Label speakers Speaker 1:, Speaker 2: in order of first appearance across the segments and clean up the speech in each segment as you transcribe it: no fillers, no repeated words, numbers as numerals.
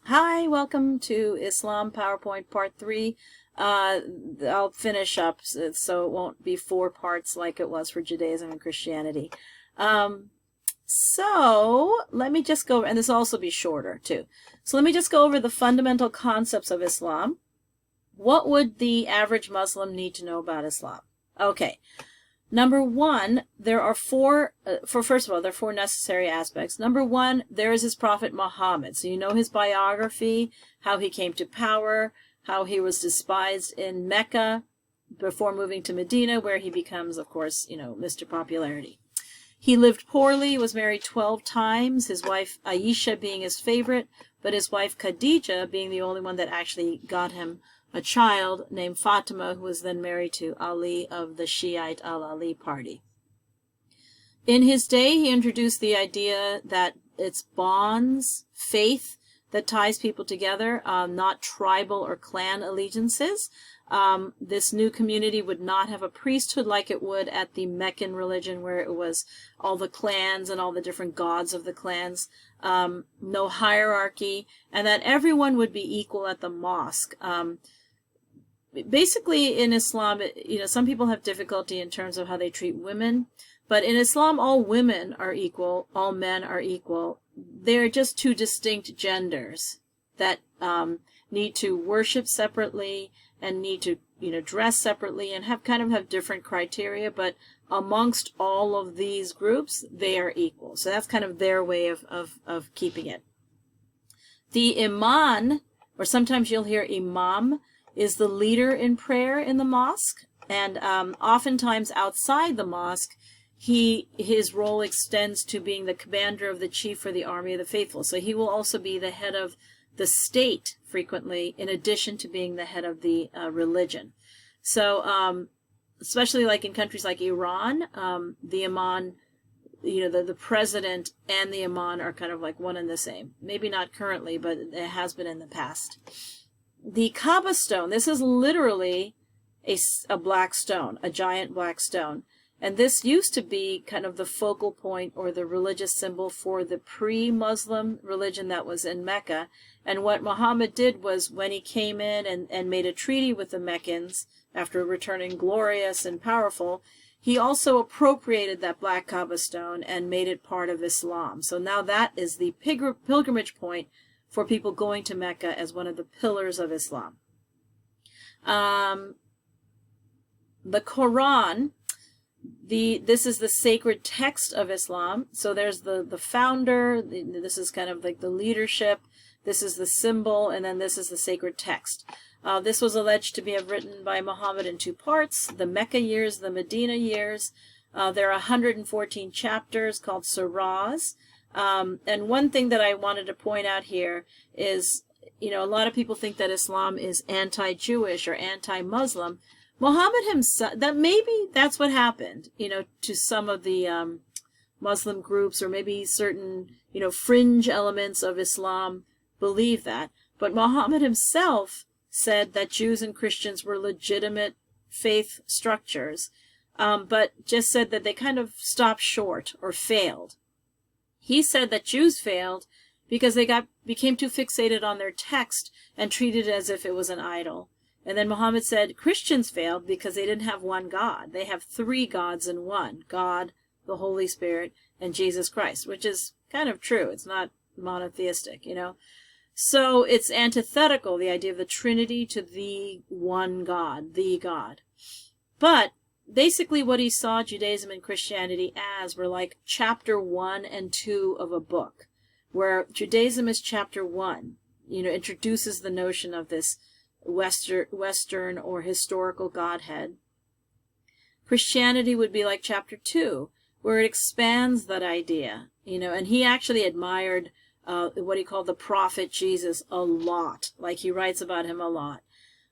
Speaker 1: Hi, welcome to Islam PowerPoint Part 3. I'll finish up so it won't be 4 parts like it was for Judaism and Christianity. So let me just go, and this will also be shorter too. So let me just go over the fundamental concepts of Islam. What would the average Muslim need to know about Islam? Okay. Number one, there are first of all, there are four necessary aspects. Number one, there is his prophet Muhammad. So you know his biography, how he came to power, how he was despised in Mecca before moving to Medina, where he becomes, of course, Mr. Popularity. He lived poorly, was married 12 times, his wife Aisha being his favorite, but his wife Khadija being the only one that actually got him a child named Fatima, who was then married to Ali of the Shiite Al-Ali party. In his day, he introduced the idea that it's bonds, faith, that ties people together, not tribal or clan allegiances. This new community would not have a priesthood like it would at the Meccan religion, where it was all the clans and all the different gods of the clans, no hierarchy, and that everyone would be equal at the mosque. Basically, in Islam, some people have difficulty in terms of how they treat women, but in Islam, all women are equal, all men are equal. They're just two distinct genders that need to worship separately and need to, dress separately and have different criteria, but amongst all of these groups, they are equal. So that's kind of their way of keeping it. The Iman, or sometimes you'll hear Imam, is the leader in prayer in the mosque, and oftentimes outside the mosque, his role extends to being the commander of the chief for the army of the faithful. So he will also be the head of the state frequently, in addition to being the head of the religion. So especially like in countries like Iran, the Imam, the president and the Imam are kind of like one and the same. Maybe not currently, but it has been in the past. The Kaaba stone, this is literally a black stone, a giant black stone. And this used to be kind of the focal point or the religious symbol for the pre-Muslim religion that was in Mecca. And what Muhammad did was, when he came in and made a treaty with the Meccans, after returning glorious and powerful, he also appropriated that black Kaaba stone and made it part of Islam. So now that is the pilgrimage point for people going to Mecca as one of the pillars of Islam. The Quran, this is the sacred text of Islam. So there's the founder, this is kind of like the leadership, this is the symbol, and then this is the sacred text. This was alleged to be written by Muhammad in 2 parts, the Mecca years, the Medina years. There are 114 chapters called surahs. And one thing that I wanted to point out here is, a lot of people think that Islam is anti-Jewish or anti-Muslim. Muhammad himself, maybe that's what happened, to some of the Muslim groups, or maybe certain, fringe elements of Islam believe that. But Muhammad himself said that Jews and Christians were legitimate faith structures, but just said that they kind of stopped short or failed. He said that Jews failed because they became too fixated on their text and treated it as if it was an idol. And then Muhammad said Christians failed because they didn't have one God. They have 3 gods in one: God, the Holy Spirit, and Jesus Christ, which is kind of true. It's not monotheistic, So it's antithetical, the idea of the Trinity, to the one God, the God. But basically what he saw Judaism and Christianity as were like chapter 1 and 2 of a book, where Judaism is chapter 1, introduces the notion of this Western or historical Godhead. Christianity would be like chapter 2, where it expands that idea, and he actually admired what he called the prophet Jesus a lot. Like, he writes about him a lot.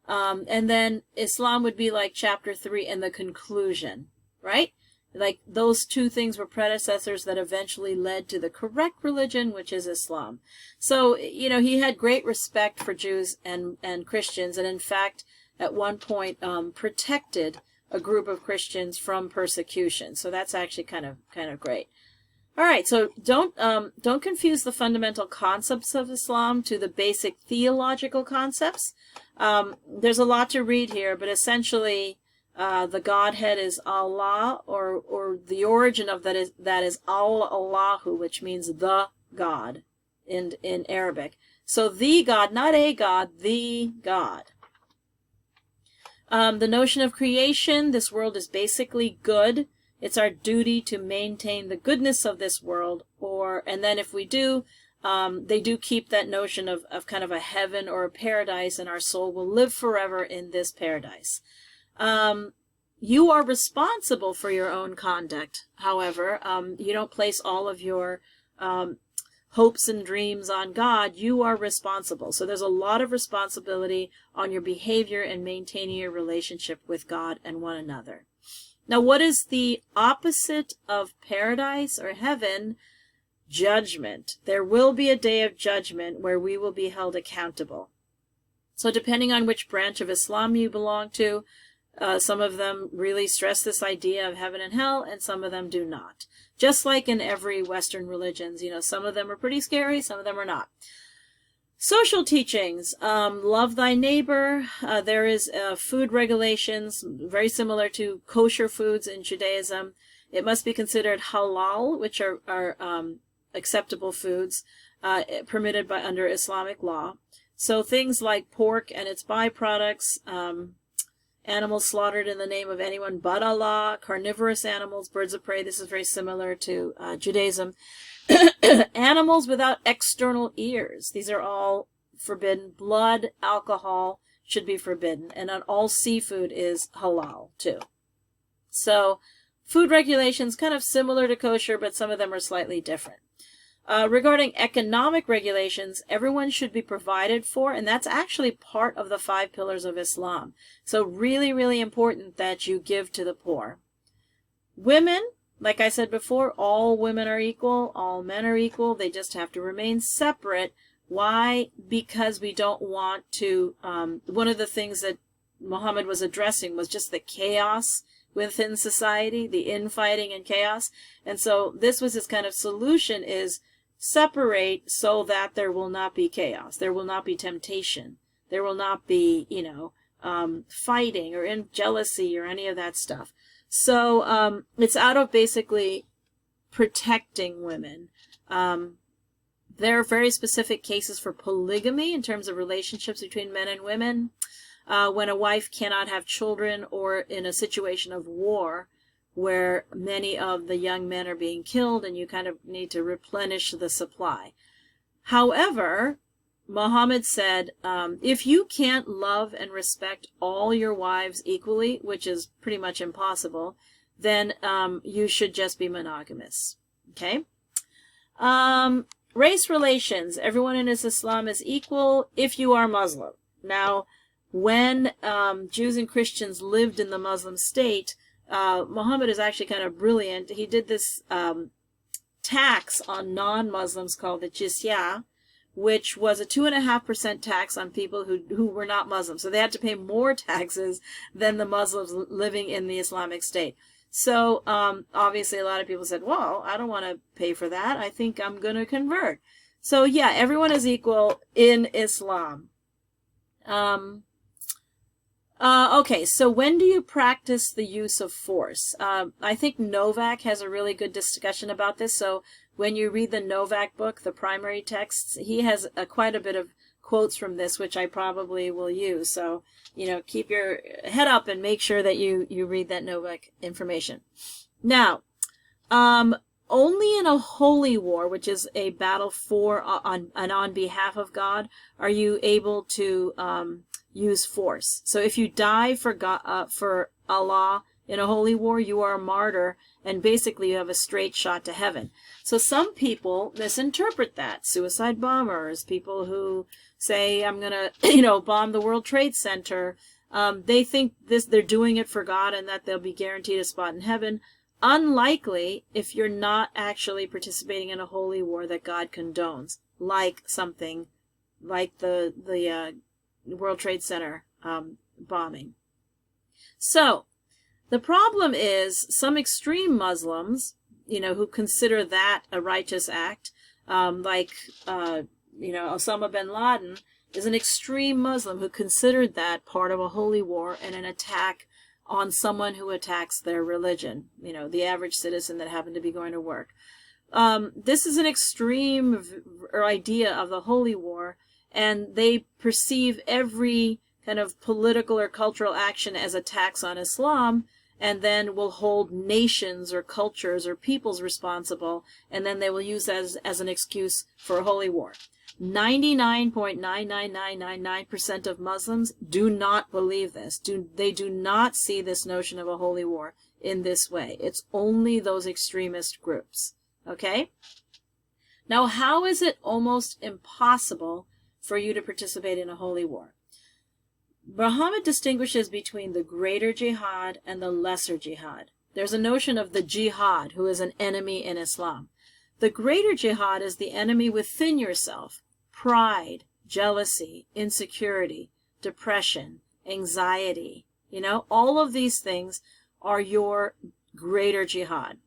Speaker 1: And then Islam would be like chapter 3 and the conclusion, right? Like, those 2 things were predecessors that eventually led to the correct religion, which is Islam. So, he had great respect for Jews and Christians, and in fact, at one point, protected a group of Christians from persecution. So that's actually kind of great. All right, so don't confuse the fundamental concepts of Islam to the basic theological concepts. There's a lot to read here, but essentially, the Godhead is Allah, or the origin of that is Allahu, which means the God in Arabic. So the God, not a God, the God. The notion of creation, this world is basically good. It's our duty to maintain the goodness of this world, and then if we do, they do keep that notion of kind of a heaven or a paradise, and our soul will live forever in this paradise. You are responsible for your own conduct. However, you don't place all of your hopes and dreams on God. You are responsible. So there's a lot of responsibility on your behavior and maintaining your relationship with God and one another. Now, what is the opposite of paradise or heaven? Judgment. There will be a day of judgment where we will be held accountable. So depending on which branch of Islam you belong to, some of them really stress this idea of heaven and hell, and some of them do not. Just like in every Western religions, some of them are pretty scary, some of them are not. Social teachings, love thy neighbor. There is food regulations, very similar to kosher foods in Judaism. It must be considered halal, which are acceptable foods permitted under Islamic law. So things like pork and its byproducts, animals slaughtered in the name of anyone but Allah, carnivorous animals, birds of prey. This is very similar to Judaism. Animals without external ears. These are all forbidden. Blood, alcohol should be forbidden. And all seafood is halal too. So food regulations kind of similar to kosher, but some of them are slightly different. Regarding economic regulations, everyone should be provided for, and that's actually part of the 5 pillars of Islam. So really, really important that you give to the poor. Women, like I said before, all women are equal, all men are equal. They just have to remain separate. Why? Because we don't want to, one of the things that Muhammad was addressing was just the chaos within society, the infighting and chaos. And so this was his kind of solution, is separate so that there will not be chaos. There will not be temptation. There will not be, fighting or jealousy or any of that stuff. So it's out of basically protecting women. There are very specific cases for polygamy in terms of relationships between men and women. When a wife cannot have children, or in a situation of war where many of the young men are being killed and you kind of need to replenish the supply. However, Muhammad said, if you can't love and respect all your wives equally, which is pretty much impossible, then you should just be monogamous. Okay? Race relations. Everyone in Islam is equal if you are Muslim. Now, when Jews and Christians lived in the Muslim state, Muhammad is actually kind of brilliant. He did this tax on non-Muslims called the jizya, which was a 2.5% tax on people who were not Muslims. So they had to pay more taxes than the Muslims living in the Islamic State. So obviously a lot of people said, well, I don't want to pay for that. I think I'm going to convert. So yeah, everyone is equal in Islam. Okay, so when do you practice the use of force? I think Novak has a really good discussion about this. So when you read the Novak book, the primary texts, he has quite a bit of quotes from this, which I probably will use. So, keep your head up and make sure that you read that Novak information. Now, only in a holy war, which is a battle for on behalf of God, are you able to use force. So if you die for God, for Allah in a holy war, you are a martyr, and basically you have a straight shot to heaven. So some people misinterpret that. Suicide bombers, people who say, I'm going to, bomb the World Trade Center. They think they're doing it for God and that they'll be guaranteed a spot in heaven. Unlikely if you're not actually participating in a holy war that God condones, like something like the World Trade Center bombing. So the problem is some extreme Muslims, who consider that a righteous act, like Osama bin Laden is an extreme Muslim who considered that part of a holy war and an attack on someone who attacks their religion, the average citizen that happened to be going to work. This is an extreme idea of the holy war, and they perceive every kind of political or cultural action as attacks on Islam, and then will hold nations or cultures or peoples responsible, and then they will use that as an excuse for a holy war. 99.99999% of Muslims do not believe this. They do not see this notion of a holy war in this way. It's only those extremist groups. Okay? Now, how is it almost impossible for you to participate in a holy war? Muhammad distinguishes between the greater jihad and the lesser jihad. There's a notion of the jihad, who is an enemy in Islam. The greater jihad is the enemy within yourself. Pride, jealousy, insecurity, depression, anxiety, all of these things are your greater jihad.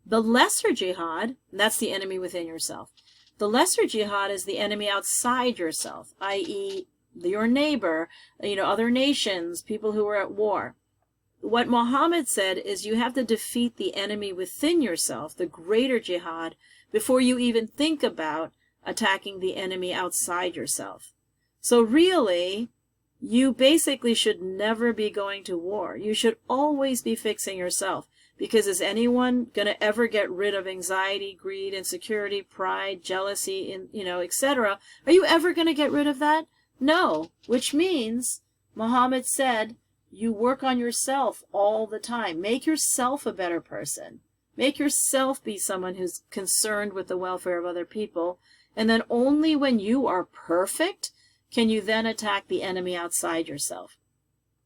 Speaker 1: The lesser jihad, that's the enemy within yourself. The lesser jihad is the enemy outside yourself, i.e., your neighbor, other nations, people who are at war. What Muhammad said is you have to defeat the enemy within yourself, the greater jihad, before you even think about attacking the enemy outside yourself. So really, you basically should never be going to war. You should always be fixing yourself. Because is anyone going to ever get rid of anxiety, greed, insecurity, pride, jealousy, etc.? Are you ever going to get rid of that? No. Which means, Muhammad said, you work on yourself all the time. Make yourself a better person. Make yourself be someone who's concerned with the welfare of other people. And then only when you are perfect can you then attack the enemy outside yourself.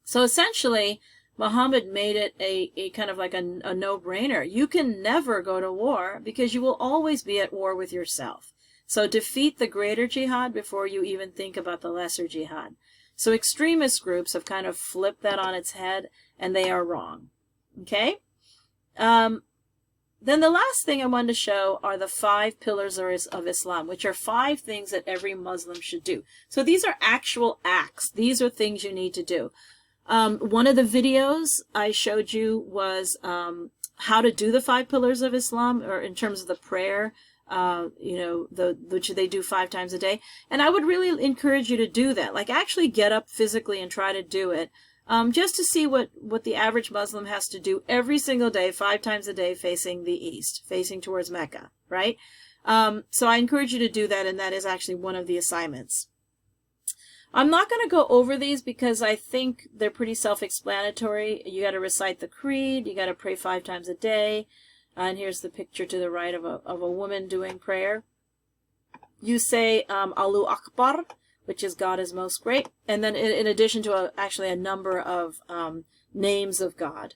Speaker 1: So essentially, Muhammad made it a kind of like a no-brainer. You can never go to war because you will always be at war with yourself. So defeat the greater jihad before you even think about the lesser jihad. So extremist groups have kind of flipped that on its head, and they are wrong. Okay? Then the last thing I wanted to show are the 5 pillars of Islam, which are 5 things that every Muslim should do. So these are actual acts. These are things you need to do. One of the videos I showed you was how to do the 5 pillars of Islam, or in terms of the prayer, which they do 5 times a day. And I would really encourage you to do that. Like actually get up physically and try to do it. Just to see what the average Muslim has to do every single day, 5 times a day, facing the east, facing towards Mecca, right? So I encourage you to do that, and that is actually one of the assignments. I'm not going to go over these because I think they're pretty self-explanatory. You got to recite the creed, you got to pray 5 times a day, and here's the picture to the right of a woman doing prayer. You say Allahu Akbar, which is God is most great, and then in addition to actually a number of names of God.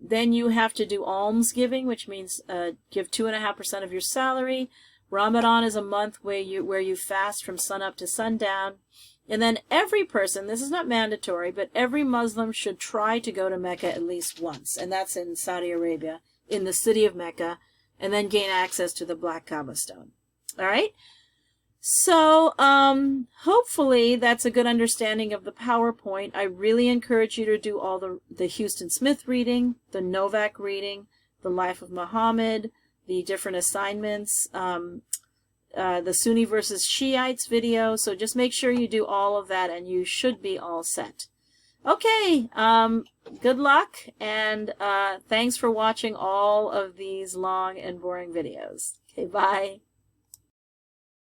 Speaker 1: Then you have to do almsgiving, which means give 2.5% of your salary. Ramadan is a month where you fast from sunup to sundown. And then every person, this is not mandatory, but every Muslim should try to go to Mecca at least once, and that's in Saudi Arabia, in the city of Mecca, and then gain access to the Black Kaaba stone. All right? So hopefully that's a good understanding of the PowerPoint. I really encourage you to do all the Houston Smith reading, the Novak reading, the Life of Muhammad, the different assignments, the Sunni versus Shiites video. So just make sure you do all of that, and you should be all set. Okay, good luck, and thanks for watching all of these long and boring videos. Okay, bye.